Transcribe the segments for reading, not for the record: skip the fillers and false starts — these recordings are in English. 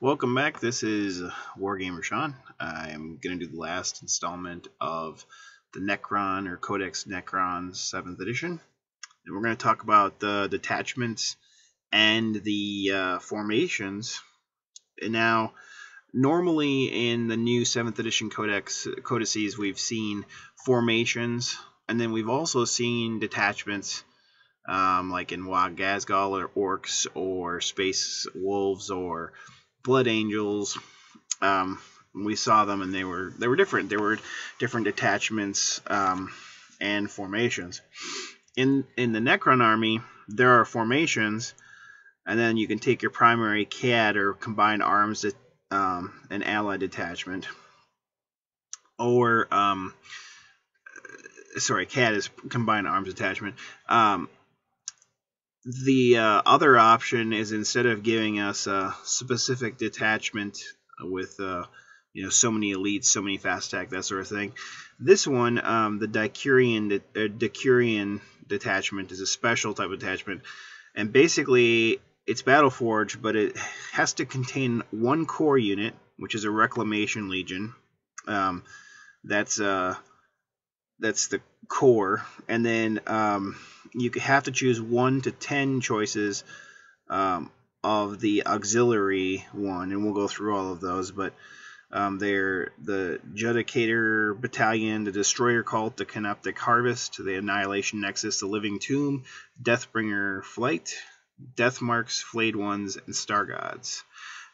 Welcome back. This is Wargamer Sean. I'm going to do the last installment of the Necron or Codex Necrons 7th edition. And we're going to talk about the detachments and the formations. And now, normally in the new 7th edition codices, we've seen formations, and then we've also seen detachments, like in Wag Gazgal or Orcs or Space Wolves or Blood Angels. We saw them, and they were different. There were different detachments and formations. In the Necron army, there are formations, and then you can take your primary CAD or combined arms an allied detachment, or sorry, CAD is combined arms attachment. The other option is, instead of giving us a specific detachment with so many elites, so many fast attack, that sort of thing, this one, the Dicurion Detachment, is a special type of detachment, and basically it's Battleforged, but it has to contain one core unit, which is a Reclamation Legion. That's the core, and then you have to choose 1 to 10 choices of the auxiliary one, and we'll go through all of those. But they're the Judicator battalion, the Destroyer Cult, the Canoptek Harvest, the Annihilation Nexus, the Living Tomb, Deathbringer Flight, Death Marks, Flayed Ones, and Star Gods.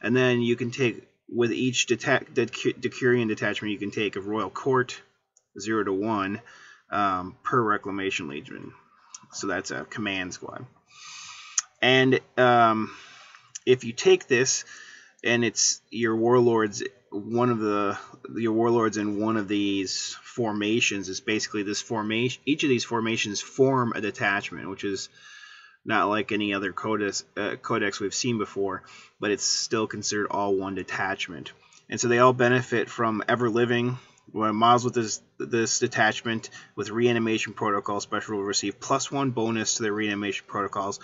And then you can take, with each Dicurion detachment, you can take a Royal Court, 0 to 1 per Reclamation Legion. So that's a command squad. And if you take this, and it's your warlords, your warlords in one of these formations, is basically this formation. Each of these formations form a detachment, which is not like any other codex we've seen before, but it's still considered all one detachment. And so they all benefit from ever living. Models with this detachment with reanimation protocol special will receive +1 bonus to their reanimation protocols.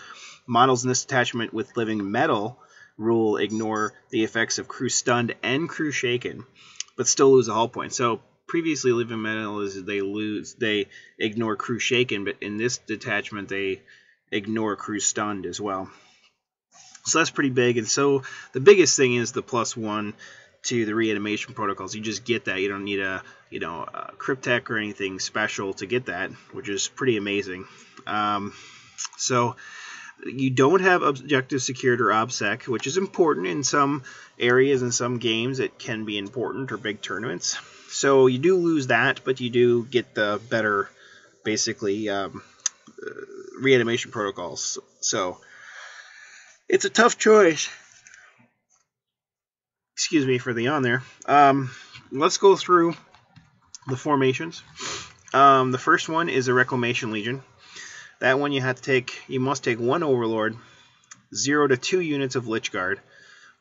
Models in this detachment with living metal rule ignore the effects of crew stunned and crew shaken, but still lose a hull point. So previously, living metal is they ignore crew shaken, but in this detachment they ignore crew stunned as well. So that's pretty big. And so the biggest thing is the +1 to the reanimation protocols. You just get that. You don't need a Cryptek or anything special to get that, which is pretty amazing. So you don't have objective secured or OBSEC, which is important in some areas. In some games it can be important, or big tournaments. So you do lose that, but you do get the better, basically, reanimation protocols. So it's a tough choice. Excuse me for the yawn there. Let's go through the formations. The first one is a Reclamation Legion. That one you must take 1 Overlord, 0 to 2 units of Lich Guard,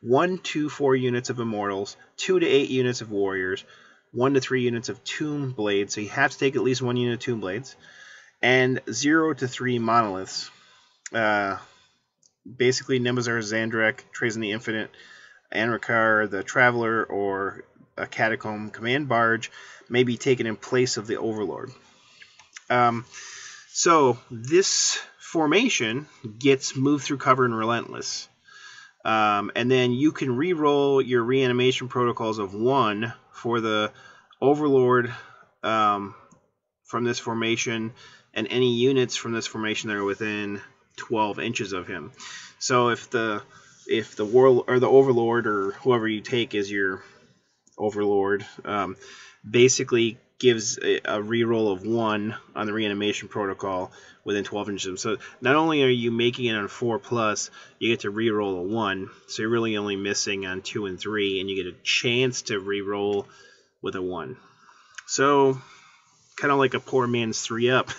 1 to 4 units of Immortals, 2 to 8 units of Warriors, 1 to 3 units of Tomb Blades. So you have to take at least 1 unit of Tomb Blades, and 0 to 3 Monoliths. Basically, Nemazar, Zandrek, Trazen the Infinite, Anrakar the Traveler, or a Catacomb Command Barge may be taken in place of the Overlord. So this formation gets moved through cover and relentless. And then you can re-roll your reanimation protocols of 1 for the Overlord from this formation, and any units from this formation that are within 12 inches of him. So if the Overlord, or whoever you take as your Overlord, basically gives a reroll of 1 on the reanimation protocol within 12 inches of him. So not only are you making it on 4+, you get to reroll a 1. So you're really only missing on 2 and 3, and you get a chance to reroll with a 1. So kind of like a poor man's 3-up.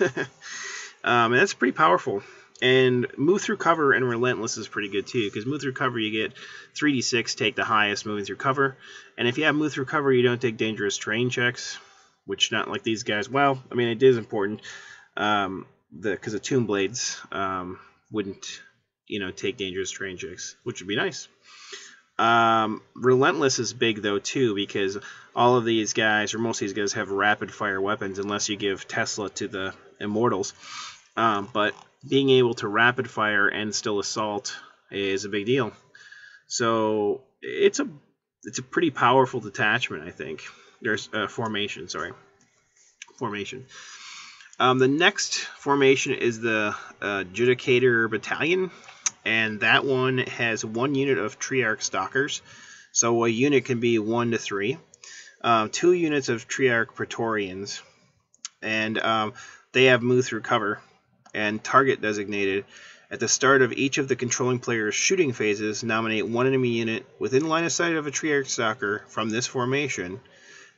And that's pretty powerful. And move through cover and relentless is pretty good too, because move through cover you get 3d6, take the highest moving through cover. And if you have move through cover, you don't take dangerous terrain checks, which, not like these guys. Well, I mean, it is important, because the Tomb Blades wouldn't take dangerous terrain checks, which would be nice. Relentless is big though too, because all of these guys, or most of these guys, have rapid fire weapons unless you give Tesla to the Immortals. But being able to rapid fire and still assault is a big deal. So it's a pretty powerful detachment, I think. There's formation, sorry. Formation. The next formation is the Judicator battalion, and that one has 1 unit of Triarch Stalkers. So a unit can be 1 to 3. 2 units of Triarch Praetorians, and they have move through cover and target designated. At the start of each of the controlling player's shooting phases, nominate 1 enemy unit within line of sight of a Triarch Stalker from this formation,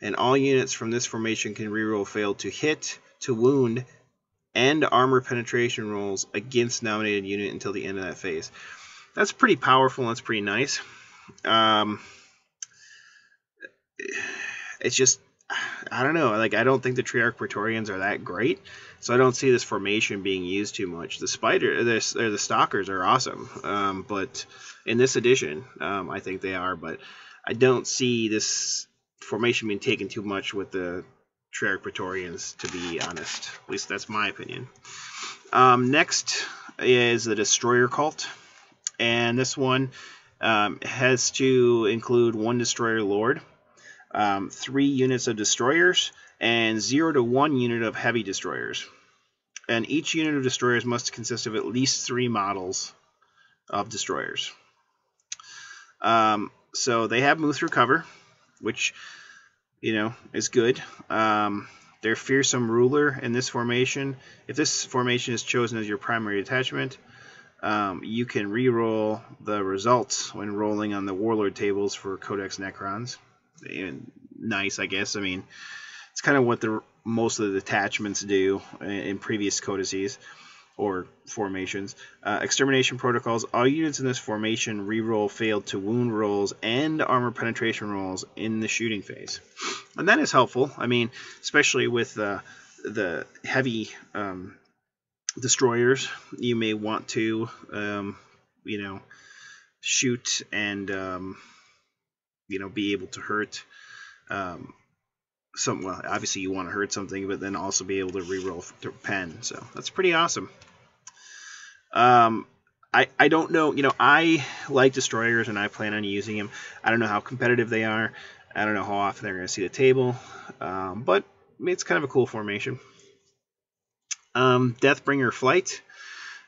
and all units from this formation can reroll failed to hit, to wound, and armor penetration rolls against nominated unit until the end of that phase. That's pretty powerful and that's pretty nice. It's just, I don't know, like, I don't think the Triarch Praetorians are that great, so I don't see this formation being used too much. The the Stalkers are awesome, but in this edition, I think they are, but I don't see this formation being taken too much with the Triarch Praetorians, to be honest. At least that's my opinion. Next is the Destroyer Cult, and this one has to include 1 Destroyer Lord, 3 units of Destroyers, and 0 to 1 unit of Heavy Destroyers. And each unit of Destroyers must consist of at least 3 models of Destroyers. So they have move through cover, which, you know, is good. They're Fearsome Ruler in this formation. If this formation is chosen as your primary detachment, you can re-roll the results when rolling on the Warlord tables for Codex Necrons. Nice, I guess. I mean, it's kind of what most of the detachments do in previous codices or formations. Extermination protocols. All units in this formation reroll failed to wound rolls and armor penetration rolls in the shooting phase, and that is helpful. I mean, especially with the heavy destroyers, you may want to you know, shoot and you know, be able to hurt well, obviously you want to hurt something, but then also be able to reroll to pen. So that's pretty awesome. I don't know, you know, I like destroyers and I plan on using them. I don't know how competitive they are. I don't know how often they're going to see the table, but it's kind of a cool formation. Deathbringer Flight.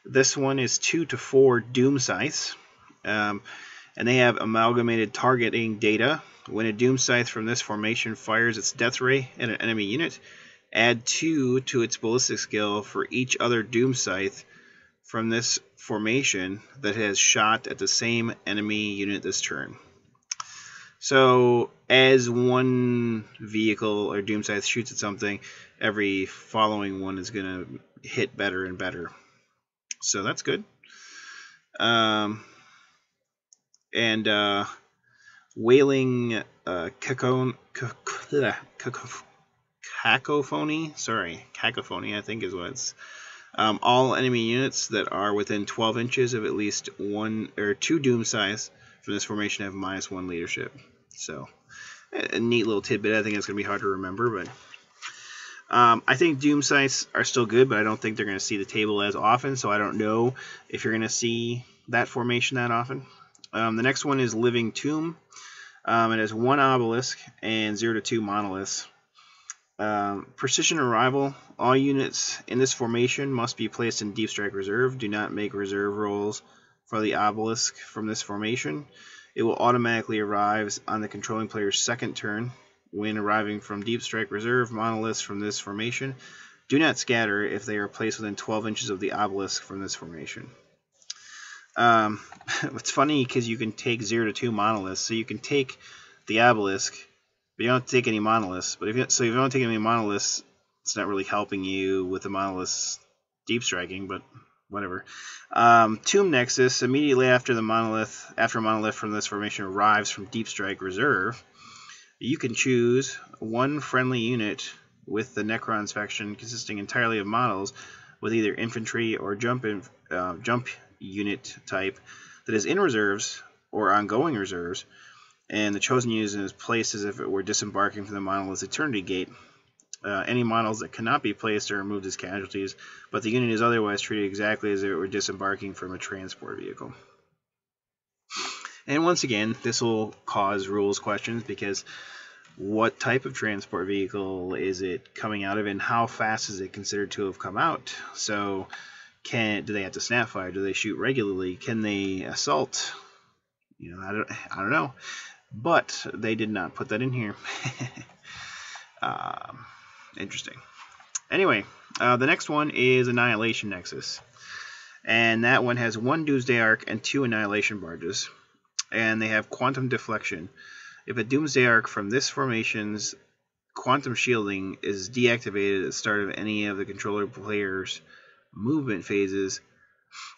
This one is 2 to 4 Doom Scythes, and they have amalgamated targeting data. When a Doom Scythe from this formation fires its Death Ray at an enemy unit, add 2 to its ballistic skill for each other Doom Scythe from this formation that has shot at the same enemy unit this turn. So as one vehicle or Doom Scythe shoots at something, every following one is going to hit better and better. So that's good. Wailing Cacophony, I think is what it's. All enemy units that are within 12 inches of at least 1 or 2 Doom Scythes from this formation have -1 leadership. So a neat little tidbit. I think it's going to be hard to remember, but I think Doom Scythes are still good, but I don't think they're going to see the table as often, so I don't know if you're going to see that formation that often. The next one is Living Tomb. It has 1 obelisk and 0 to 2 monoliths. Precision Arrival. All units in this formation must be placed in Deep Strike Reserve. Do not make reserve rolls for the obelisk from this formation. It will automatically arrive on the controlling player's second turn. When arriving from Deep Strike Reserve, monoliths from this formation do not scatter if they are placed within 12 inches of the obelisk from this formation. It's funny because you can take 0 to 2 monoliths, so you can take the obelisk, but you don't have to take any monoliths. But if you don't take any monoliths, it's not really helping you with the monoliths deep striking, but whatever. Tomb Nexus. Immediately after a monolith from this formation arrives from Deep Strike Reserve, you can choose 1 friendly unit with the Necrons faction consisting entirely of models with either infantry or jump unit type that is in reserves or ongoing reserves, and the chosen unit is placed as if it were disembarking from the monolith's Eternity Gate. Any models that cannot be placed are removed as casualties, but the unit is otherwise treated exactly as if it were disembarking from a transport vehicle. And once again, this will cause rules questions, because what type of transport vehicle is it coming out of, and how fast is it considered to have come out? So, do they have to snapfire? Do they shoot regularly? Can they assault? I don't know. But they did not put that in here. Interesting. Anyway, the next one is Annihilation Nexus. And that one has 1 Doomsday Arc and 2 Annihilation Barges. And they have Quantum Deflection. If a Doomsday Arc from this formation's Quantum Shielding is deactivated at the start of any of the controller player's movement phases,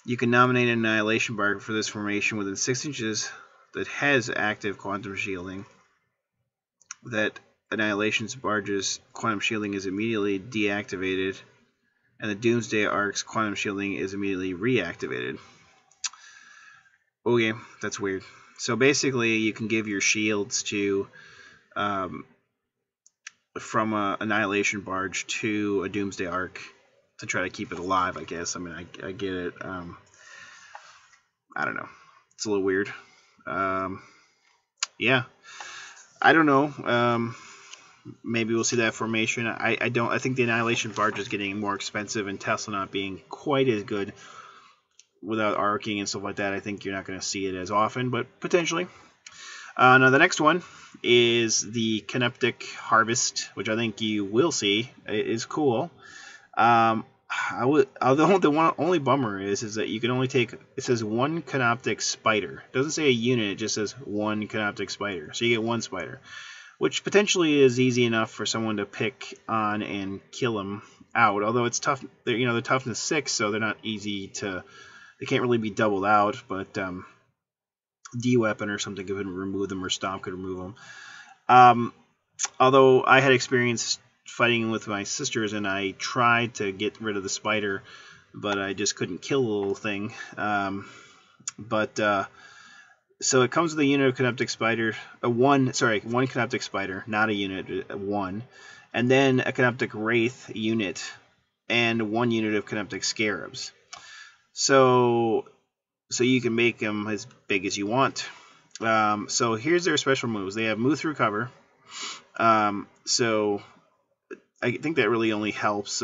you can nominate an Annihilation Barge for this formation within 6 inches that has active Quantum Shielding. That Annihilation's Barge's Quantum Shielding is immediately deactivated, and the Doomsday Arc's Quantum Shielding is immediately reactivated. Okay, that's weird. So basically, you can give your shields to from an Annihilation Barge to a Doomsday Arc to try to keep it alive, I guess. I mean, I get it. I don't know. It's a little weird. Yeah. I don't know. Maybe we'll see that formation. I think the Annihilation Barge is getting more expensive, and Tesla not being quite as good without arcing and stuff like that. I think you're not going to see it as often, but potentially. Now the next one is the Canoptek Harvest, which I think you will see. It is cool. The only bummer is that you can only take, it says 1 Canoptek Spider. It doesn't say a unit, it just says 1 Canoptek Spider. So you get 1 Spider, which potentially is easy enough for someone to pick on and kill them out. Although it's tough, they're toughness 6, so they're not easy to, they can't really be doubled out, but D-Weapon or something could remove them, or Stomp could remove them. Although I had experience fighting with my sisters, and I tried to get rid of the spider, but I just couldn't kill the little thing. So it comes with a unit of Canoptek Spider, one Canoptek Spider, not a unit, 1, and then a Canoptek Wraith unit, and 1 unit of Canoptek Scarabs. So you can make them as big as you want. So here's their special moves. They have move through cover. So I think that really only helps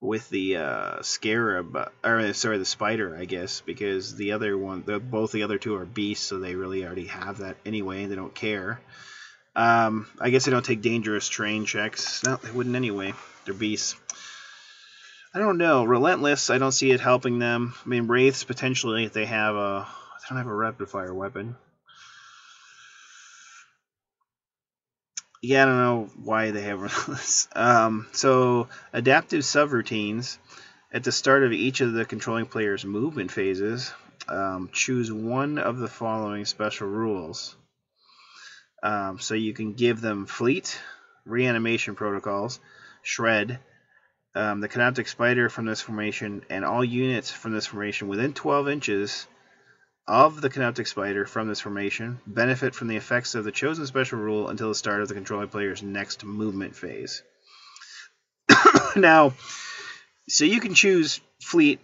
with the Scarab, the Spider, I guess, because the other one, both the other 2 are beasts, so they really already have that anyway. They don't care. I guess they don't take dangerous terrain checks. No, they wouldn't anyway. They're beasts. I don't know. Relentless, I don't see it helping them. I mean, Wraiths, potentially, if they don't have a rapid fire weapon. Yeah, I don't know why they have Relentless. So, adaptive subroutines. At the start of each of the controlling player's movement phases, choose one of the following special rules. So you can give them Fleet, Reanimation Protocols, Shred, the Canoptek Spider from this formation, and all units from this formation within 12 inches of the Canoptek Spider from this formation benefit from the effects of the chosen special rule until the start of the controlling player's next movement phase. Now, so you can choose Fleet.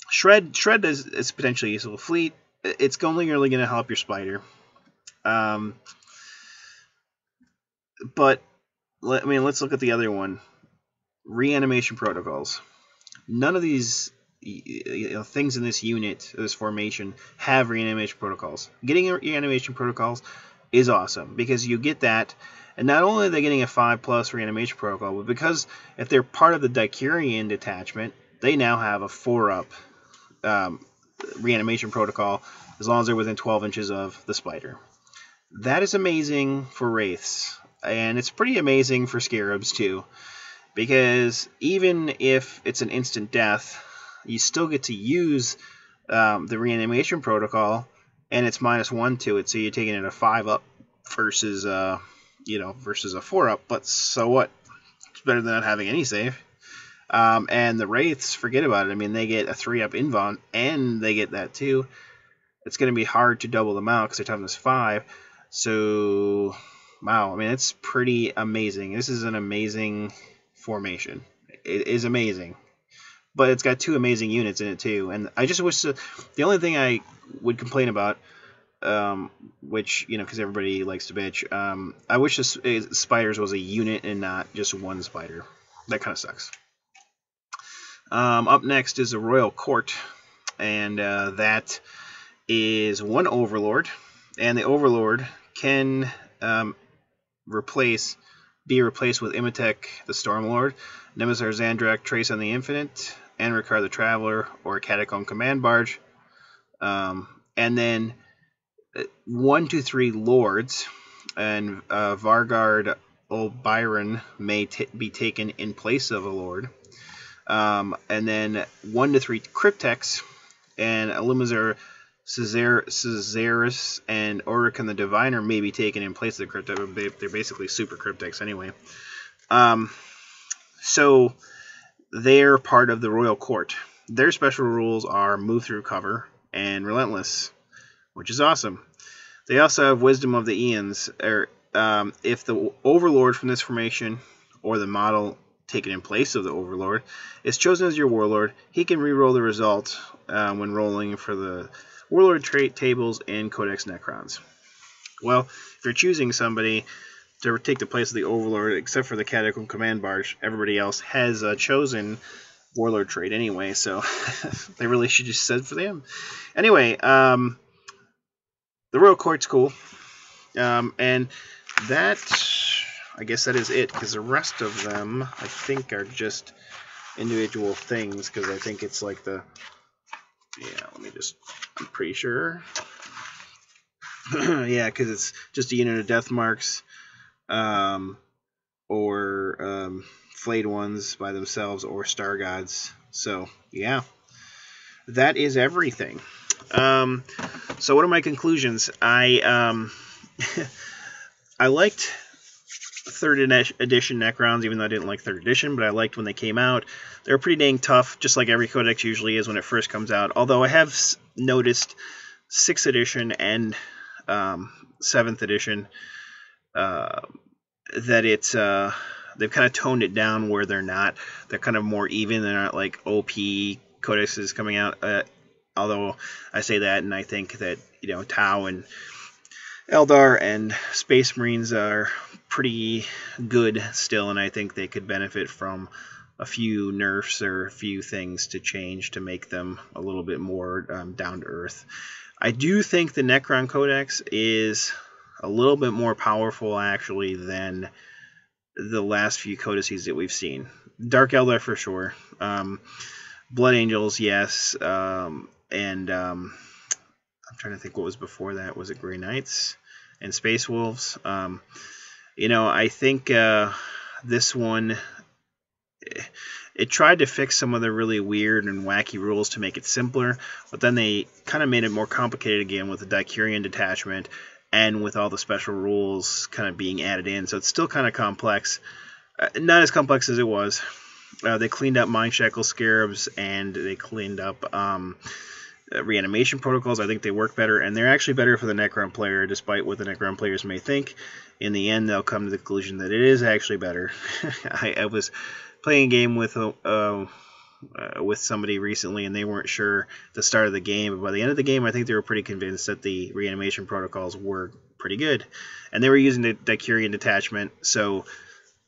Shred is potentially useful. Fleet, it's only really going to help your Spider. But, let's look at the other one. Reanimation Protocols. None of these things in this unit, this formation, have Reanimation Protocols. Getting Reanimation Protocols is awesome, because you get that, and not only are they getting a 5+ Reanimation Protocol, but because if they're part of the Dicurion Detachment, they now have a 4-up Reanimation Protocol, as long as they're within 12 inches of the Spider. That is amazing for Wraiths, and it's pretty amazing for Scarabs too. Because even if it's an instant death, you still get to use the Reanimation Protocol, and it's -1 to it, so you're taking it a 5-up versus versus a 4-up. But so what? It's better than not having any save. And the Wraiths, forget about it. I mean, they get a 3-up invuln, and they get that too. it's going to be hard to double them out because their toughness 5. So, wow, I mean, it's pretty amazing. This is an amazing formation. It is amazing. But it's got 2 amazing units in it, too. And I just wish the only thing I would complain about, which, you know, because everybody likes to bitch, I wish spiders was a unit and not just one spider. That kind of sucks. Up next is the Royal Court, and that is 1 Overlord, and the Overlord can be replaced with Imatek the Stormlord, Nemesis Zandrak Trace on the Infinite, Anrikar the Traveler, or Catacomb Command Barge. And then 1 to 3 Lords, and Vargard Olbyron may be taken in place of a Lord. And then 1 to 3 Cryptex, and Illuminor Caesaris and Orican the Diviner may be taken in place of the Cryptex. They're basically super Cryptex anyway. So they're part of the Royal Court. Their special rules are Move Through Cover and Relentless, which is awesome. They also have Wisdom of the Eons. If the Overlord from this formation or the model taken in place of the Overlord is chosen as your Warlord, he can reroll the result when rolling for the Warlord trait tables in Codex Necrons. Well, if you're choosing somebody to take the place of the Overlord, except for the Catacomb Command Barge, everybody else has chosen Warlord trait anyway, so they really should just set for them. Anyway, the Royal Court's cool, and that, I guess that is it, because the rest of them, I think, are just individual things, because I think it's like the, yeah, I'm pretty sure. Yeah, because it's just a unit of Death Marks, or Flayed Ones by themselves, or Star Gods. So, yeah, that is everything. So what are my conclusions? I liked 3rd edition Necrons, even though I didn't like 3rd edition, but I liked when they came out. They were pretty dang tough, just like every codex usually is when it first comes out. Although I have noticed 6th edition and 7th edition that it's they've kind of toned it down where they're kind of more even. They're not like OP codexes coming out. Although I say that, and I think that, you know, Tau and Eldar and Space Marines are pretty good still, and I think they could benefit from a few nerfs or a few things to change to make them a little bit more down to earth. I do think the Necron Codex is a little bit more powerful, actually, than the last few codices that we've seen. Dark Eldar for sure. Blood Angels, yes. And I'm trying to think what was before that. Was it Grey Knights and Space Wolves? You know, I think this one, it tried to fix some of the really weird and wacky rules to make it simpler, but then they kind of made it more complicated again with the Dicurion Detachment and with all the special rules kind of being added in. So it's still kind of complex. Not as complex as it was. They cleaned up Mind Shackle Scarabs, and they cleaned up reanimation protocols. I think they work better, and they're actually better for the Necron player, despite what the Necron players may think. In the end, they'll come to the conclusion that it is actually better. I was playing a game with somebody recently, and they weren't sure at the start of the game, but by the end of the game, I think they were pretty convinced that the reanimation protocols were pretty good, and they were using the Dicurion Detachment, so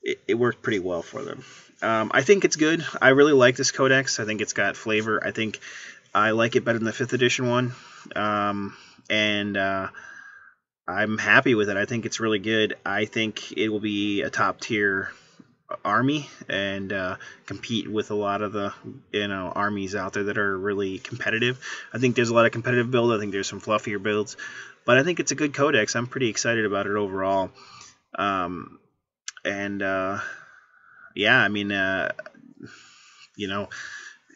it worked pretty well for them. I think it's good. I really like this codex. I think it's got flavor. I think I like it better than the 5th edition one, and I'm happy with it. I think it's really good. I think it will be a top tier army and compete with a lot of the armies out there that are really competitive. I think there's a lot of competitive builds. I think there's some fluffier builds, but I think it's a good codex. I'm pretty excited about it overall. Yeah, I mean,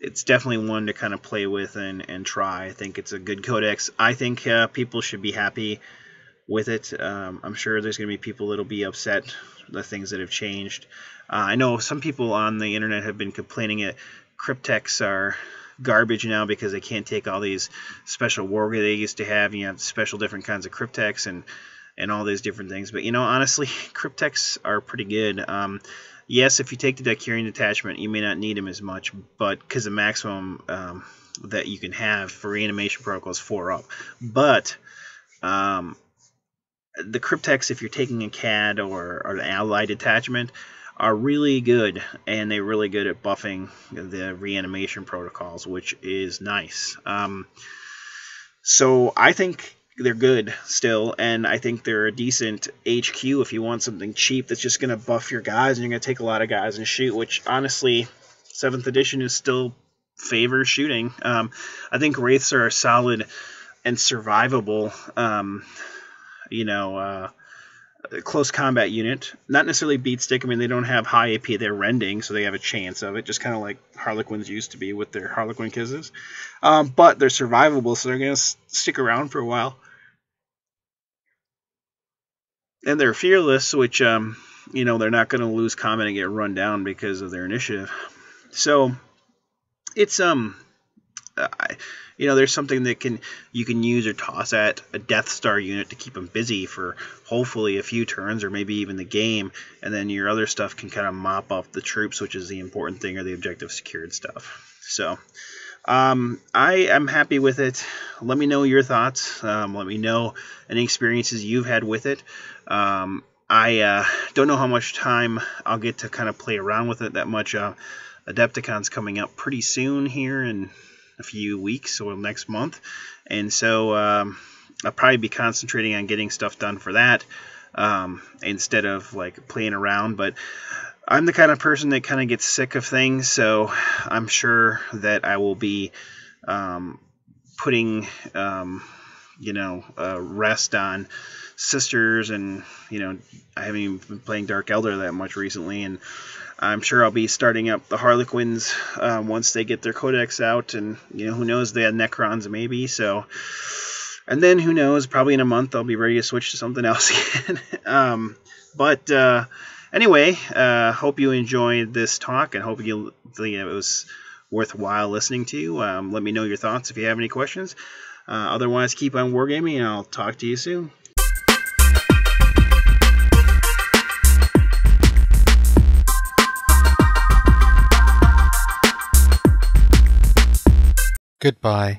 it's definitely one to kind of play with and try. I think it's a good codex. I think people should be happy with it. I'm sure there's going to be people that'll be upset the things that have changed. I know some people on the internet have been complaining that cryptex are garbage now because they can't take all these special warg they used to have. You have special different kinds of cryptex and all these different things. But, you know, honestly, cryptex are pretty good. Yes, if you take the Dicurion Detachment, you may not need them as much, but because the maximum that you can have for reanimation protocol is 4 up. But the cryptex, if you're taking a CAD or an allied detachment, are really good, and they're really good at buffing the reanimation protocols, which is nice. So I think they're good still, and I think they're a decent HQ if you want something cheap that's just going to buff your guys, and you're going to take a lot of guys and shoot, which honestly 7th edition is still favors shooting. I think Wraiths are a solid and survivable close combat unit. Not necessarily beat stick. I mean, they don't have high AP, they're rending, so they have a chance of it, just kind of like Harlequins used to be with their Harlequin kisses. But they're survivable, so they're going to stick around for a while. And they're fearless, which, they're not going to lose combat and get run down because of their initiative. So, it's, there's something that you can use or toss at a Death Star unit to keep them busy for hopefully a few turns or maybe even the game, and then your other stuff can kind of mop up the troops, which is the important thing, or the objective secured stuff. So I am happy with it. Let me know your thoughts. Let me know any experiences you've had with it. I don't know how much time I'll get to kind of play around with it that much. Adepticon's coming up pretty soon here in a few weeks or next month, and so I'll probably be concentrating on getting stuff done for that instead of like playing around. But I'm the kind of person that kind of gets sick of things, so I'm sure that I will be putting rest on Sisters, and I haven't even been playing Dark Elder that much recently, and I'm sure I'll be starting up the Harlequins once they get their Codex out, and who knows, they have Necrons maybe. So, and then who knows, probably in a month I'll be ready to switch to something else again. Anyway, hope you enjoyed this talk, and hope it was worthwhile listening to. Let me know your thoughts if you have any questions. Otherwise, keep on wargaming, and I'll talk to you soon. Goodbye.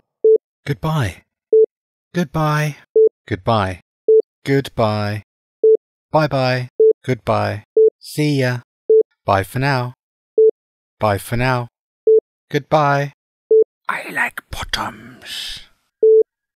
Goodbye. Goodbye. Goodbye. Goodbye. Bye-bye. Goodbye. See ya. Bye for now. Bye for now. Goodbye. I like bottoms.